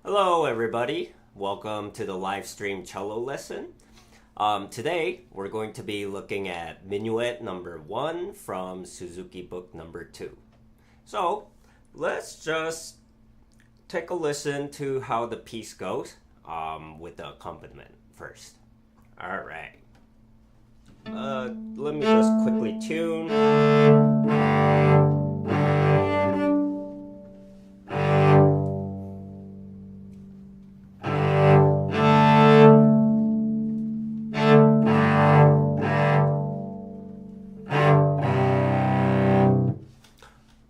Hello everybody, welcome to the live stream cello lesson. Today we're going to be looking at Minuet number 1 from Suzuki book number 2. So let's just take a listen to how the piece goes with the accompaniment first. Alright, let me just quickly tune.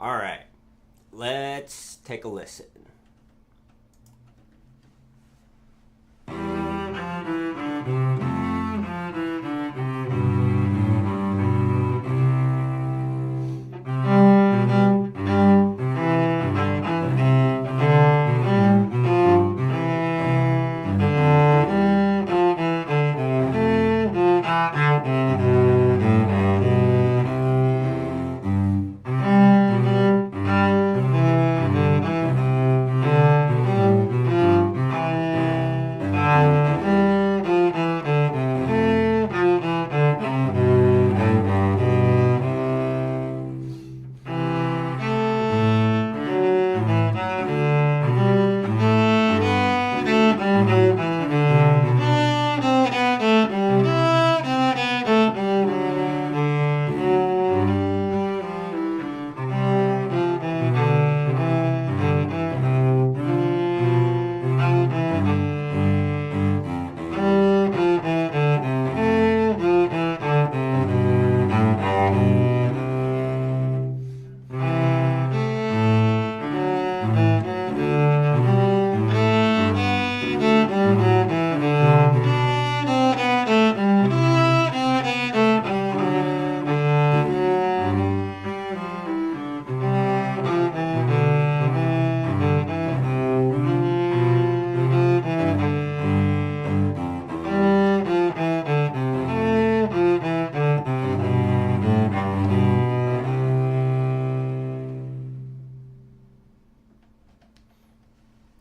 Alright, let's take a listen.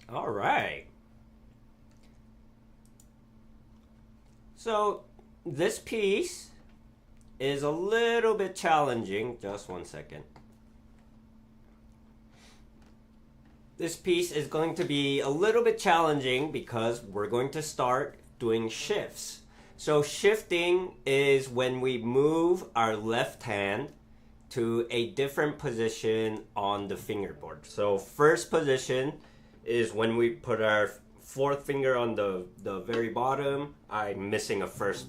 All right. So this piece is a little bit challenging. Just one second. This piece is going to be a little bit challenging because we're going to start doing shifts. So shifting is when we move our left hand to a different position on the fingerboard. So first position is when we put our fourth finger on the very bottom. I'm missing the first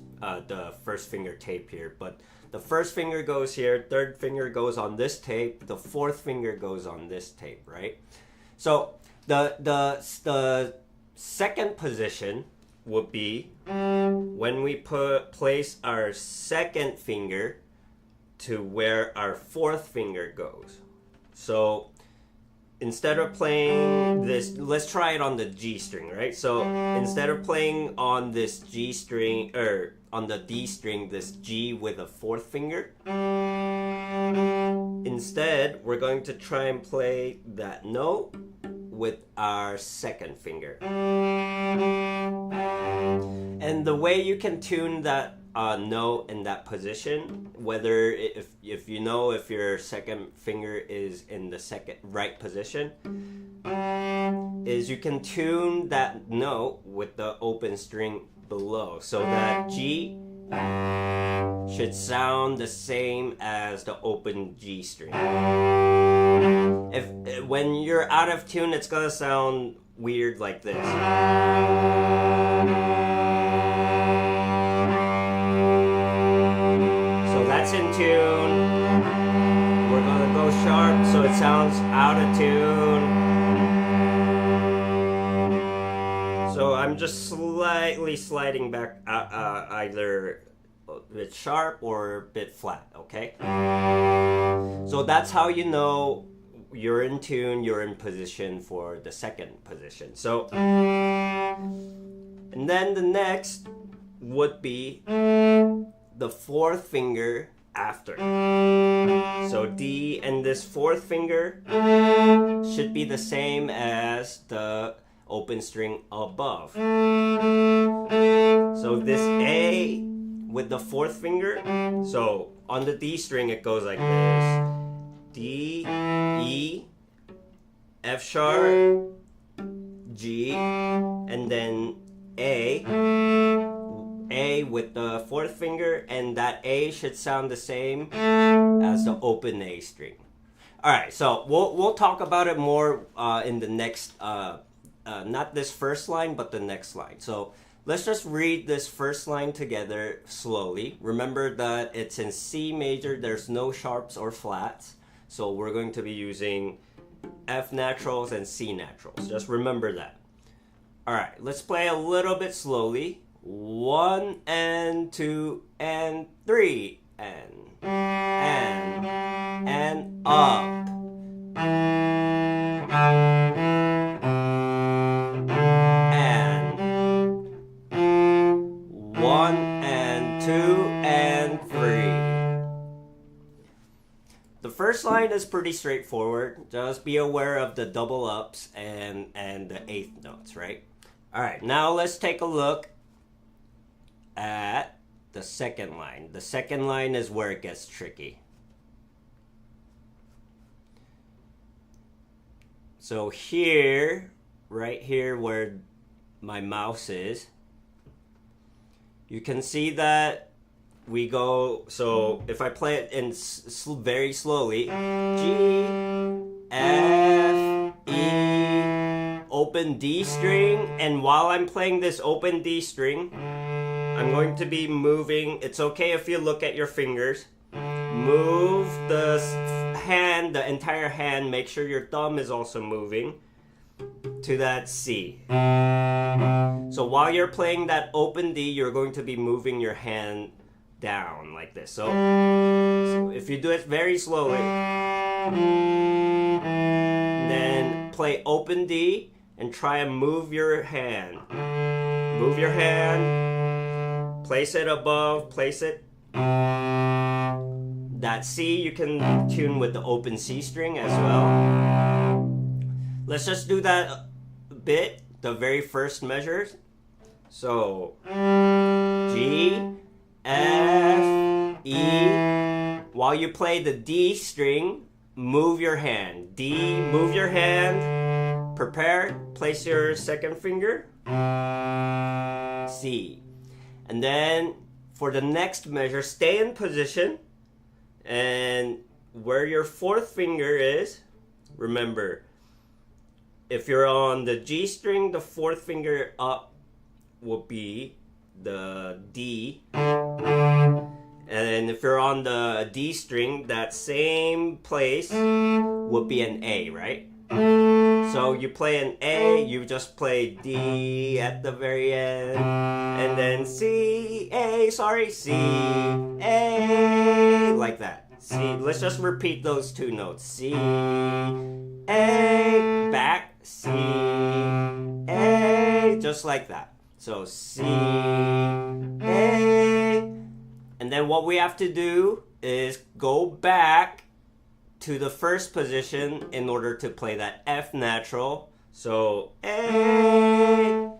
finger tape here, but the first finger goes here, third finger goes on this tape, the fourth finger goes on this tape, right? So the second position would be when we place our second finger to where our fourth finger goes. So instead of playing this, let's try it on the G string, right? So instead of playing on this G string, or on the D string, this G with a fourth finger, instead we're going to try and play that note with our second finger. And the way you can tune that note in that position, whether if you know if your second finger is in the right position, is you can tune that note with the open string below, so that G should sound the same as the open G string. When you're out of tune, it's gonna sound weird like this. That's in tune. We're gonna go sharp so it sounds out of tune. So I'm just slightly sliding back either a bit sharp or a bit flat, okay? So that's how you know you're in tune, you're in position for the second position. So, and then the next would be the fourth finger after. So D and this fourth finger should be the same as the open string above. So this A with the fourth finger, so on the D string it goes like this. D, E, F sharp, G, and then A with the fourth finger, and that A should sound the same as the open A string. All right, so we'll talk about it more in the next, not this first line, but the next line. So let's just read this first line together slowly. Remember that it's in C major, there's no sharps or flats. So we're going to be using F naturals and C naturals. Just remember that. All right, let's play a little bit slowly. 1 and 2 and 3 and up. And 1 and 2 and 3. The first line is pretty straightforward. Just be aware of the double ups and the eighth notes, right? All right, now let's take a look at the second line. The second line is where it gets tricky. So here, right here where my mouse is, you can see that we go, so if I play it in very slowly, G, F, E, open D string, and while I'm playing this open D string, I'm going to be moving. It's okay if you look at your fingers. Move the hand, the entire hand, make sure your thumb is also moving to that C. So while you're playing that open D, you're going to be moving your hand down like this. So if you do it very slowly, then play open D and try and move your hand. Move your hand, place it above, place it. That C you can tune with the open C string as well. Let's just do that a bit, the very first measures. So G, F, E. While you play the D string, move your hand. D, move your hand. Prepare, place your second finger. C. And then for the next measure, stay in position. And where your fourth finger is, remember, if you're on the G string, the fourth finger up will be the D. And if you're on the D string, that same place would be an A, right? So you play an A, you just play D at the very end, and then C, A, C, A, like that. C, let's just repeat those two notes. C, A, back, C, A, just like that. So C, A, and then what we have to do is go back to the first position in order to play that F natural. So A,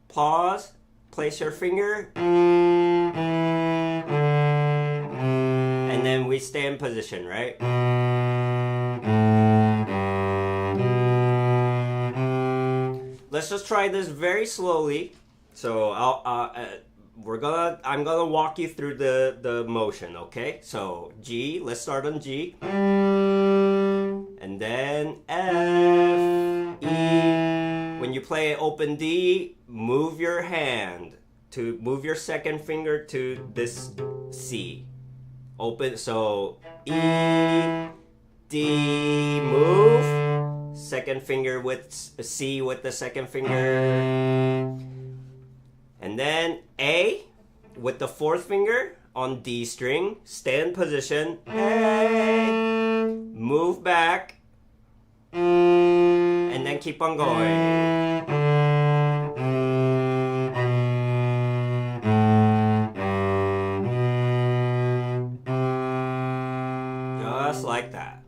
pause, place your finger, and then we stay in position, right? Let's just try this very slowly. So I'm gonna walk you through the motion, okay? So G, let's start on G, and then F, E. When you play open D, move your hand to move your second finger to this C. Open, so E, D, move. Second finger with C with the second finger. And then A with the fourth finger on D string. Stay in position. A, move back. And then keep on going. Just like that.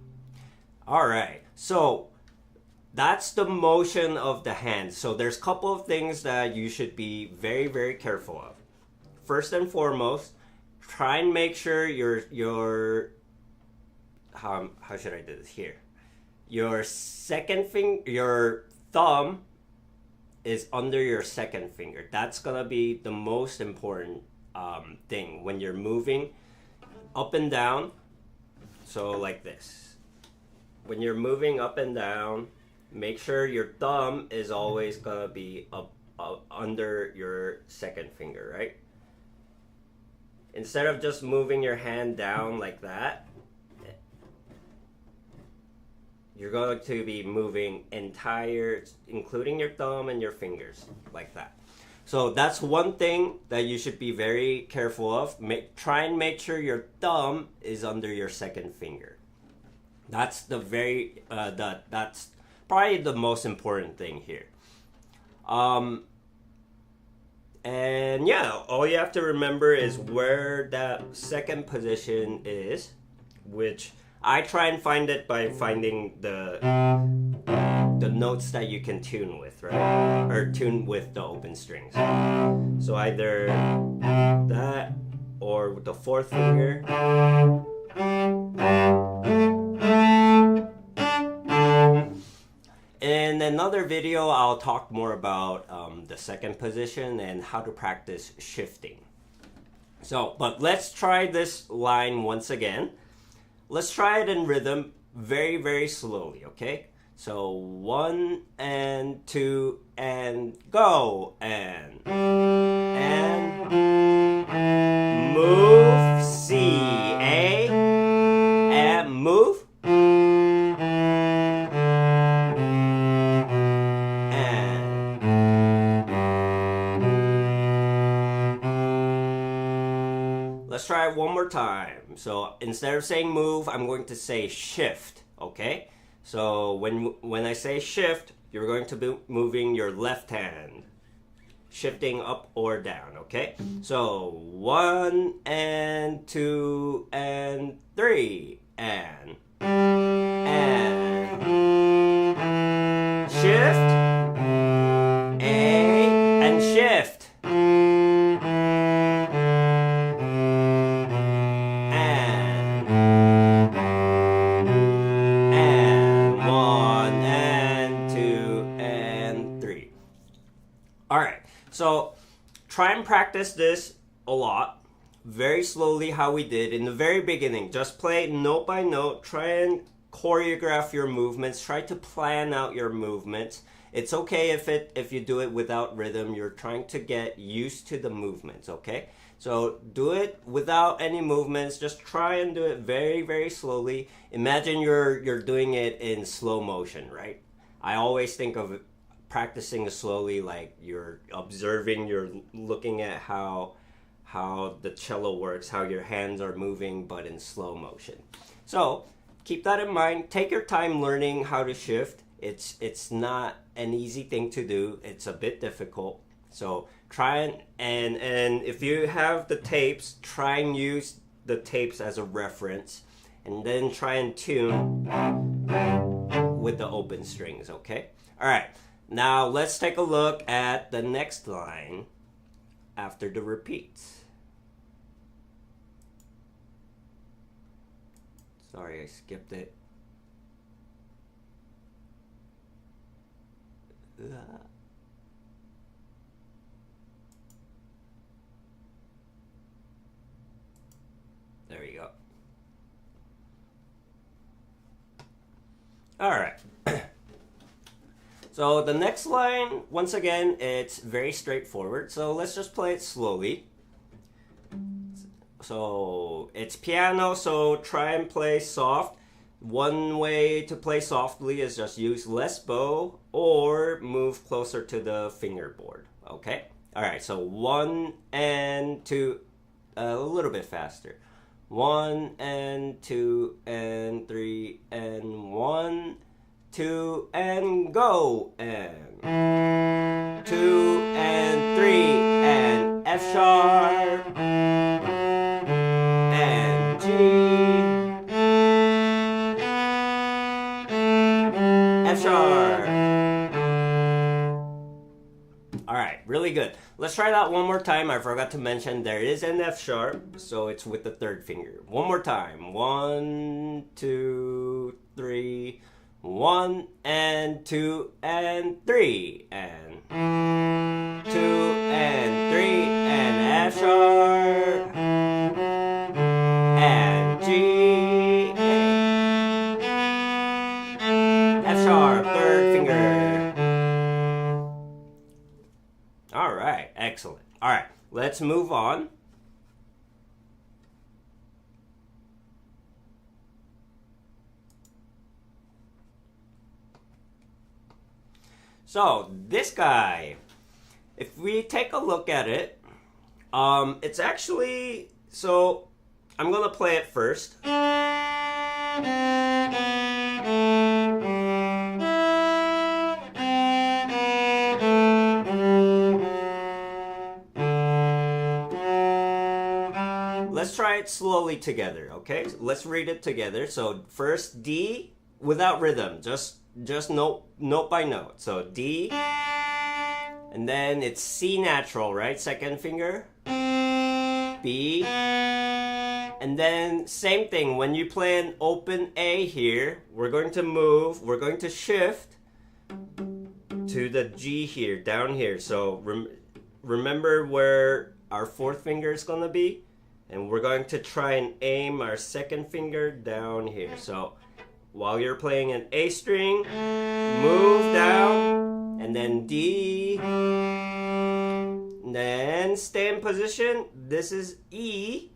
All right. So that's the motion of the hand. So there's a couple of things that you should be very, very careful of. First and foremost, try and make sure your how should I do this here? Your thumb is under your second finger. That's gonna be the most important thing when you're moving up and down. So like this. When you're moving up and down, make sure your thumb is always gonna be up under your second finger, right? Instead of just moving your hand down like that, you're going to be moving including your thumb and your fingers, like that. So that's one thing that you should be very careful of. Try and make sure your thumb is under your second finger. That's that's probably the most important thing here. And yeah, all you have to remember is where that second position is, which I try and find it by finding the notes that you can tune with, right? Or tune with the open strings. So either that or with the fourth finger. In another video, I'll talk more about the second position and how to practice shifting. So, but let's try this line once again. Let's try it in rhythm very, very slowly, okay? So 1 and 2 and go, and move, C, A, and move, and let's try it one more time. So instead of saying move, I'm going to say shift, okay? So when I say shift, you're going to be moving your left hand, shifting up or down, okay? So 1 and 2 and 3 and shift, A and shift. Alright, so try and practice this a lot, very slowly how we did in the very beginning. Just play note by note, try and choreograph your movements, try to plan out your movements. It's okay if you do it without rhythm, you're trying to get used to the movements, okay? So do it without any movements, just try and do it very, very slowly. Imagine you're doing it in slow motion, right? I always think of practicing slowly, like you're observing, you're looking at how the cello works, how your hands are moving, but in slow motion. So keep that in mind. Take your time learning how to shift. It's not an easy thing to do. It's a bit difficult. So try and if you have the tapes, try and use the tapes as a reference, and then try and tune with the open strings, okay? All right. Now let's take a look at the next line after the repeats. Sorry, I skipped it. There we go. All right. So the next line, once again, it's very straightforward. So let's just play it slowly. So it's piano, so try and play soft. One way to play softly is just use less bow or move closer to the fingerboard, okay? All right, so 1 and 2, a little bit faster. 1 and 2 and 3 and 1, 2 and go, and 2 and 3 and F sharp and G, F sharp. Alright, really good. Let's try that one more time. I forgot to mention there is an F sharp, so it's with the third finger. One more time. 1, 2, 3. 1 and 2 and 3 and 2 and 3 and F sharp and G, F sharp, third finger. All right, excellent. All right, let's move on. So this guy, if we take a look at it, it's actually, so I'm gonna play it first. Let's try it slowly together, okay? Let's read it together. So first D without rhythm, just note by note. So D, and then it's C natural, right? Second finger. B, and then same thing. When you play an open A here, we're going to shift to the G here, down here. So remember where our fourth finger is going to be? And we're going to try and aim our second finger down here. So while you're playing an A string, move down, and then D, and then stay in position. This is E.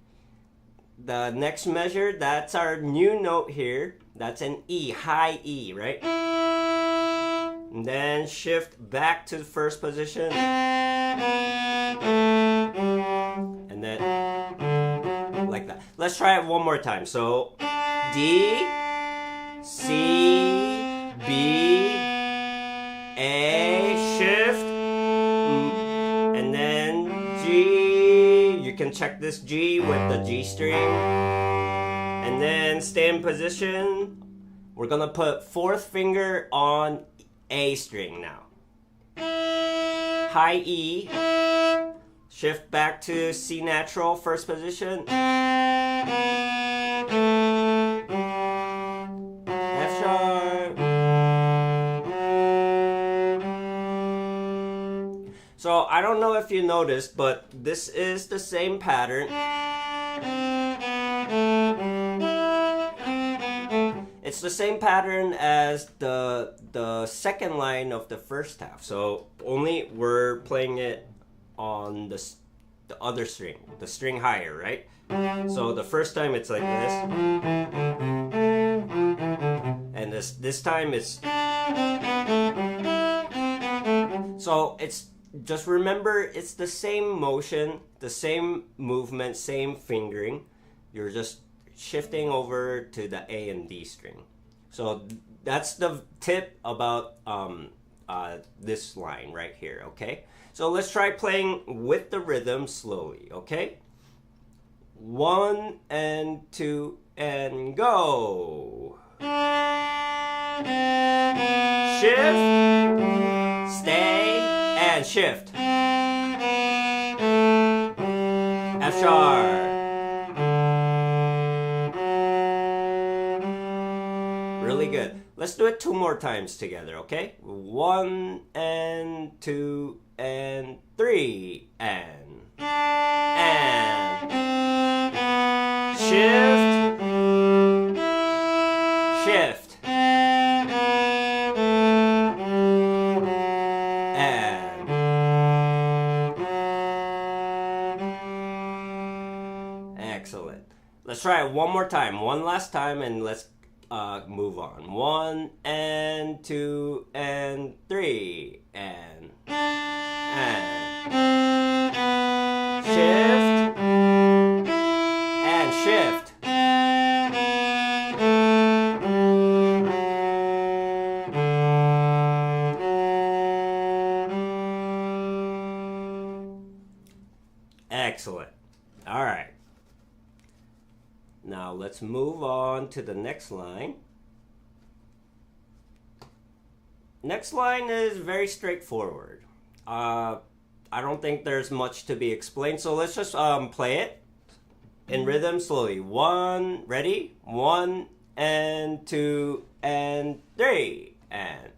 The next measure, that's our new note here. That's an E, high E, right? And then shift back to the first position. And then like that. Let's try it one more time. So D, C, B, A, shift, and then G. You can check this G with the G string. And then stay in position. We're gonna put fourth finger on A string now. High E. Shift back to C natural, first position. F sharp. So I don't know if you noticed, but this is the same pattern. It's the same pattern as the second line of the first half. So only we're playing it on the other string, the string higher, right? So the first time it's like this, and this time it's, so it's, just remember it's the same motion, the same movement, same fingering. You're just shifting over to the A and D string. So that's the tip about this line right here, okay? So let's try playing with the rhythm slowly, okay? 1 and 2 and go. Shift, stay, and shift. F sharp. Really good. Let's do it 2 more times together, okay? 1 and 2 and 3 and shift, shift, and excellent. Let's try it one more time, one last time, and let's move on. 1 and 2 and 3 and shift and shift. Excellent. All right. Now let's move on to the next line. next line is very straightforward. I don't think there's much to be explained, so let's just play it in rhythm slowly. One, ready? 1 and 2 and 3 and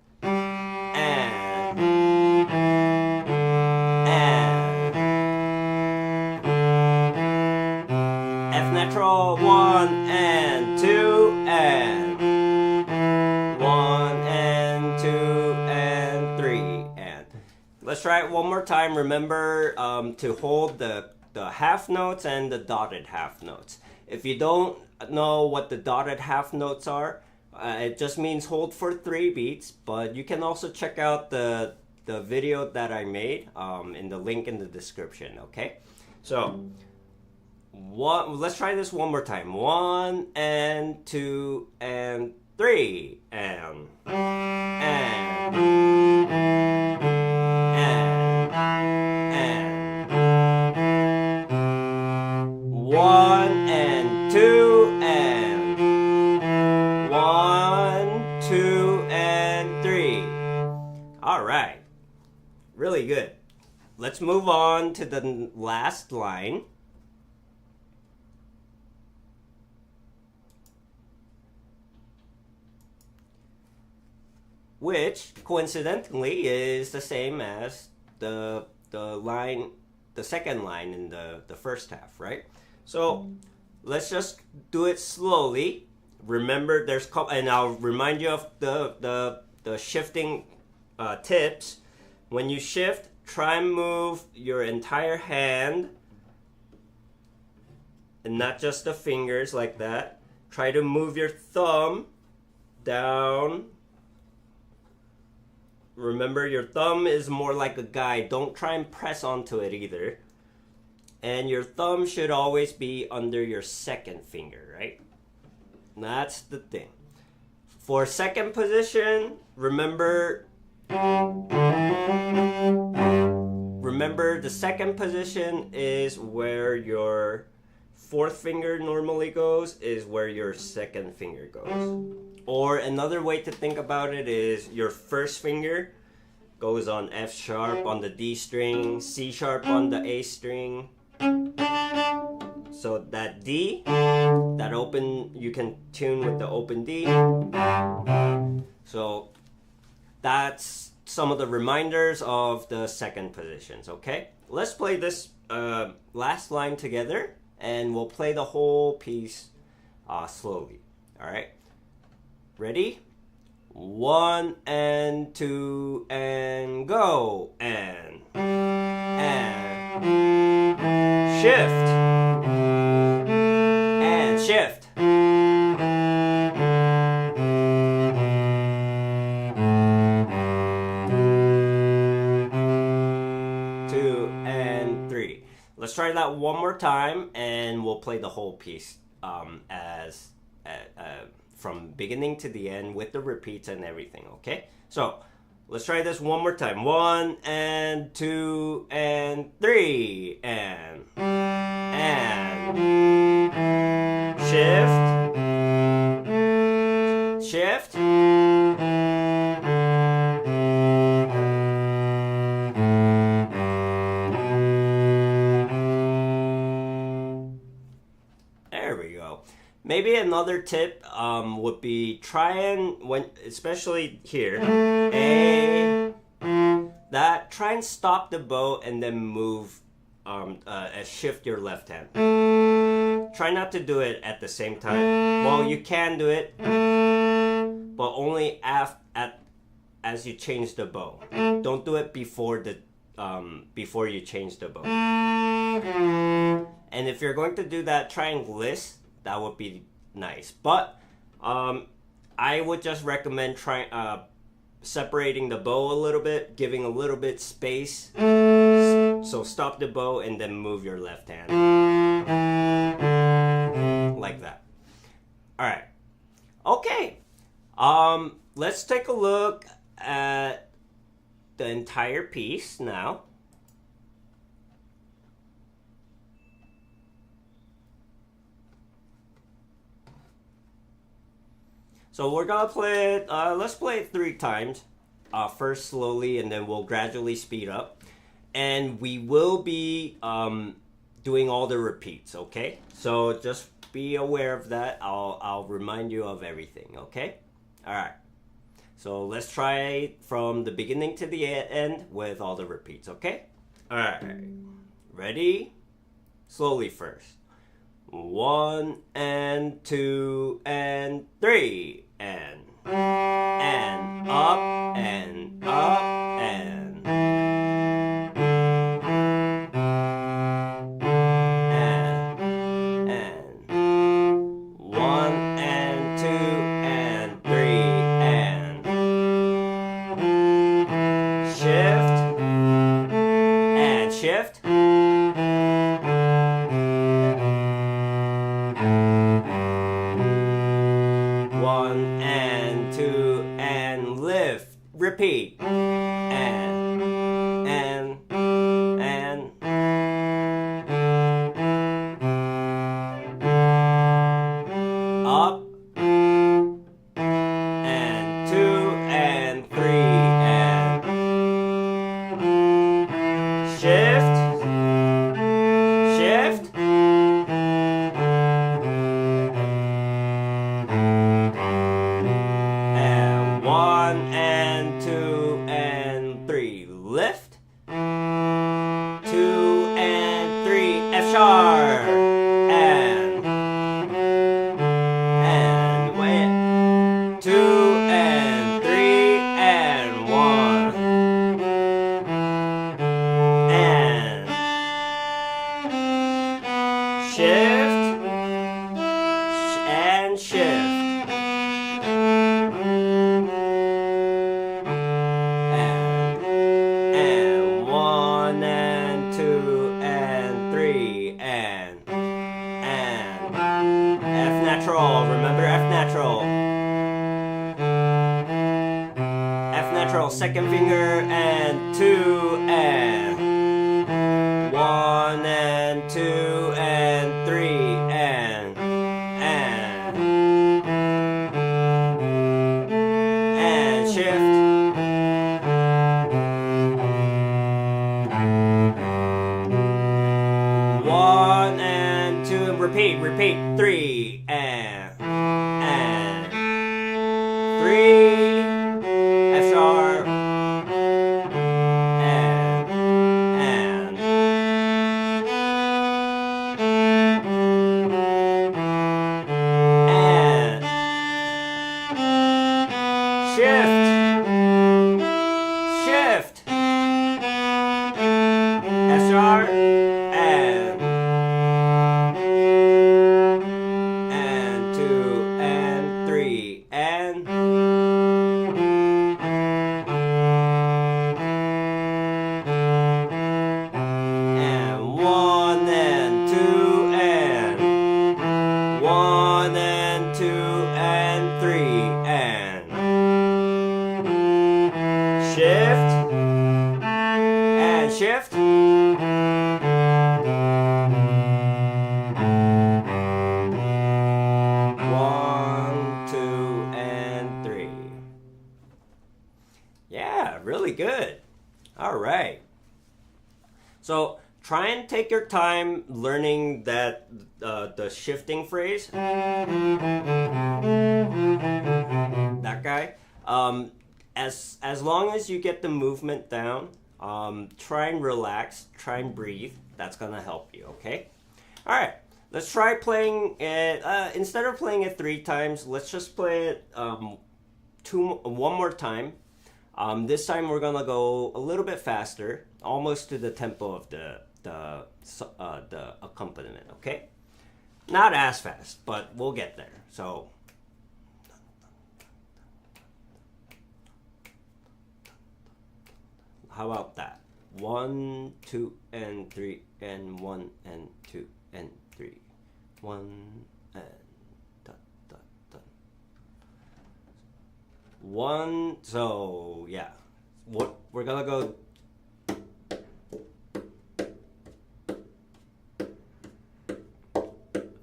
F natural 1 and 2 and 1 and 2 and 3 and let's try it one more time. Remember to hold the half notes and the dotted half notes. If you don't know what the dotted half notes are, it just means hold for 3 beats, but you can also check out the video that I made in the link in the description, okay? So, let's try this one more time. 1 and 2 and 3 and 1 and 2 and 1, 2 and 3. All right, really good. Let's move on to the last line. Which coincidentally is the same as the second line in the first half, right? So let's just do it slowly. Remember, and I'll remind you of the shifting tips. When you shift, try and move your entire hand and not just the fingers like that. Try to move your thumb down. Remember, your thumb is more like a guide. Don't try and press onto it either. And your thumb should always be under your second finger, right? That's the thing. For second position, remember the second position is where your fourth finger normally goes, is where your second finger goes. Or another way to think about it is your first finger goes on F sharp on the D string, C sharp on the A string. So that D, that open, you can tune with the open D. So that's some of the reminders of the second positions, okay? Let's play this last line together, and we'll play the whole piece slowly, all right? Ready? 1 and 2 and go and shift and shift. 2 and 3. Let's try that one more time, and we'll play the whole piece from beginning to the end with the repeats and everything, okay? So, let's try this one more time. 1 and 2 and 3 and shift, shift. There we go. Maybe another tip would be try and, especially here, try and stop the bow and then move, shift your left hand. Try not to do it at the same time. Well, you can do it, but only as you change the bow. Don't do it before you change the bow. And if you're going to do that, try and list. That would be nice. But I would just recommend separating the bow a little bit, giving a little bit space. So stop the bow and then move your left hand. Like that. Alright. Okay. Let's take a look at the entire piece now. So we're gonna play it, let's play it 3 times. first slowly, and then we'll gradually speed up. And we will be doing all the repeats, okay? So just be aware of that. I'll remind you of everything, okay? All right. So let's try from the beginning to the end with all the repeats, okay? All right. Ready? Slowly first. 1 and 2 and 3 and up and up and 1 and 2 and 3 and shift and shift. Repeat. And up and 2 and 3 and shift, shift. And 1 and 2 and 3, lift. 2 and 3, F sharp. And 2 and 3 and 1. And shift and shift. Remember F natural. F natural, second finger and 2 and 1 and 2 and 3 and shift. 1 and 2, repeat, 3 and 3, F sharp, and shift, shift, F sharp, and 2 and 3 and 1 and 2 and 1 and 2 and 3 and shift and shift. 1, 2 and 3. Yeah, really good. All right. So try and take your time learning that the shifting phrase. That guy. As long as you get the movement down, try and relax, try and breathe. That's gonna help you. Okay. All right. Let's try playing it. Instead of playing it 3 times, let's just play it one more time. This time we're gonna go a little bit faster, almost to the tempo of the accompaniment. Okay, not as fast, but we'll get there. So. How about that? 1, 2, and 3, and 1, and 2, and 3. 1 and da, da, da. 1. So yeah, what we're gonna go.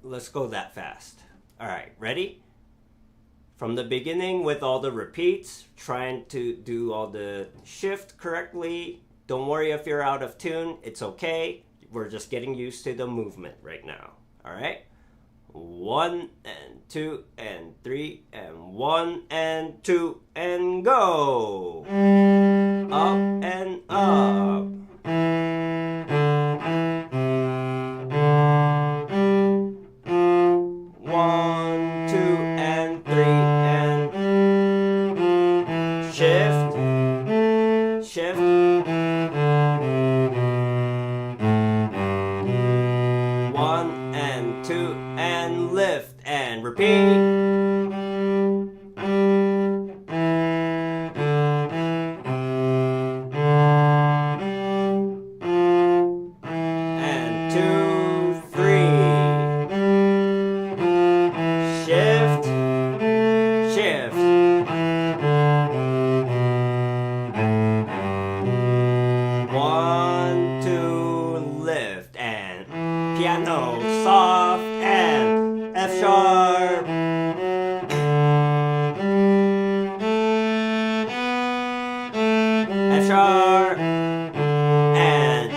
Let's go that fast. All right, ready? from the beginning with all the repeats, trying to do all the shift correctly. Don't worry if you're out of tune, it's okay. We're just getting used to the movement right now. All right? 1 and 2 and 3 and 1 and 2 and go. Up and up. 1, 2 and 3 and shift, shift. 1 and 2 and lift and repeat. And 2, 3. Shift, shift. 1, 2, lift and piano soft and F sharp. F sharp and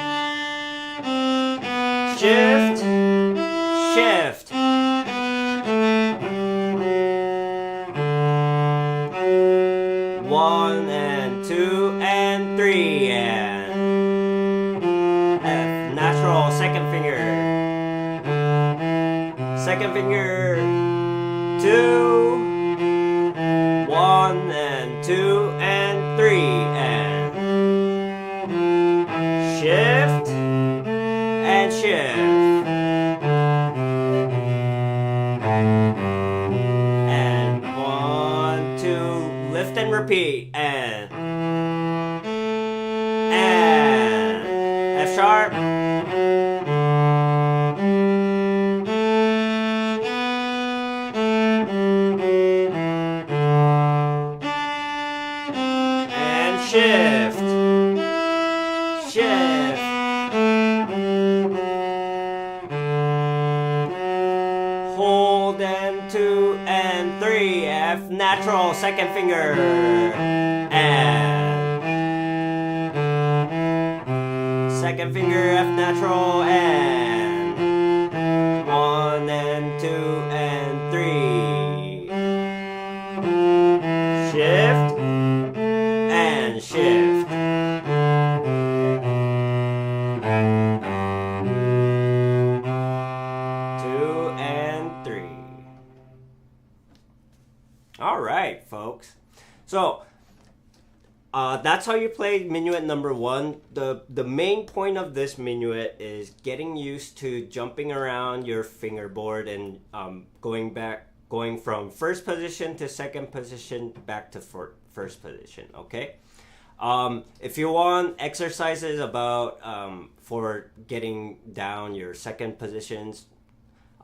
shift, shift. 1 and 2 and 3 and F natural second finger. Second finger, 2, 1 and 2 and 3 and shift and shift. And 1, 2, lift and repeat and F sharp. Shift, shift. Hold and 2 and 3, F natural second finger and second finger F natural and 1 and 2 and 3. Shift and shift. 2 and 3. All right, folks. So that's how you play Minuet number 1. The main point of this minuet is getting used to jumping around your fingerboard and going from first position to second position back to first position. Okay. If you want exercises about for getting down your second positions,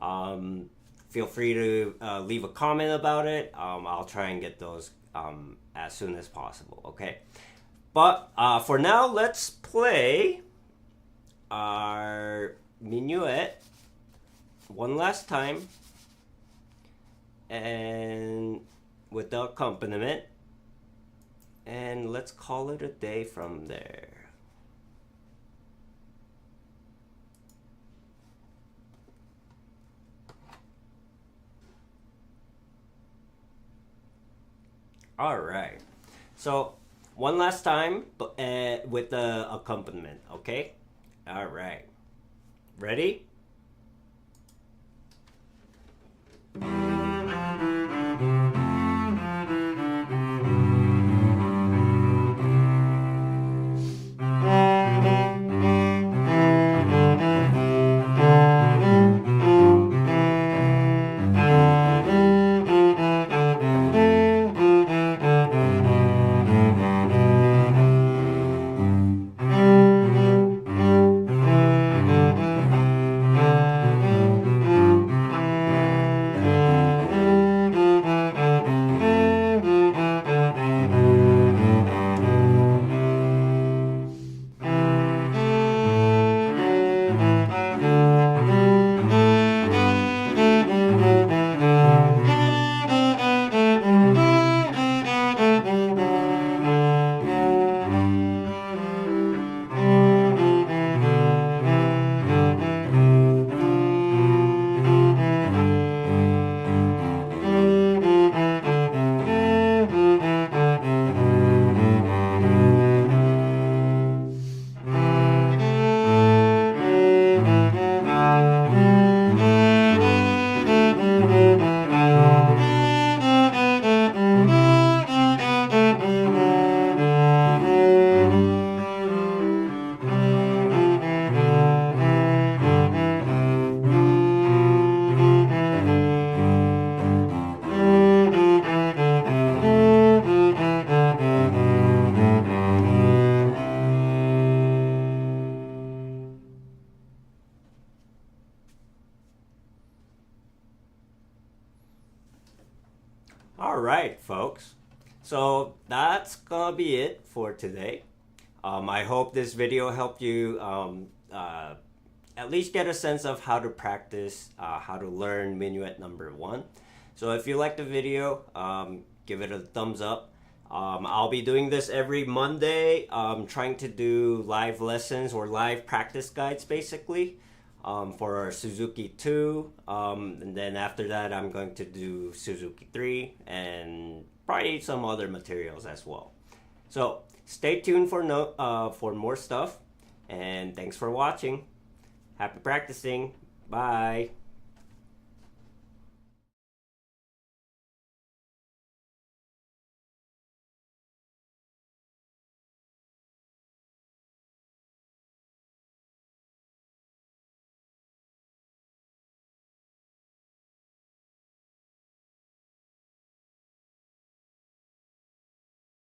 feel free to leave a comment about it. I'll try and get those as soon as possible, okay? But for now, let's play our minuet one last time and with the accompaniment, and let's call it a day from there. All right, so one last time with the accompaniment, okay? All right, ready? All right, folks. So that's gonna be it for today. I hope this video helped you at least get a sense of how to practice, how to learn Minuet No.1. So if you liked the video, give it a thumbs up. I'll be doing this every Monday, trying to do live lessons or live practice guides basically for Suzuki 2. And then after that, I'm going to do Suzuki 3 and probably some other materials as well. So stay tuned for more stuff, and thanks for watching. Happy practicing. Bye.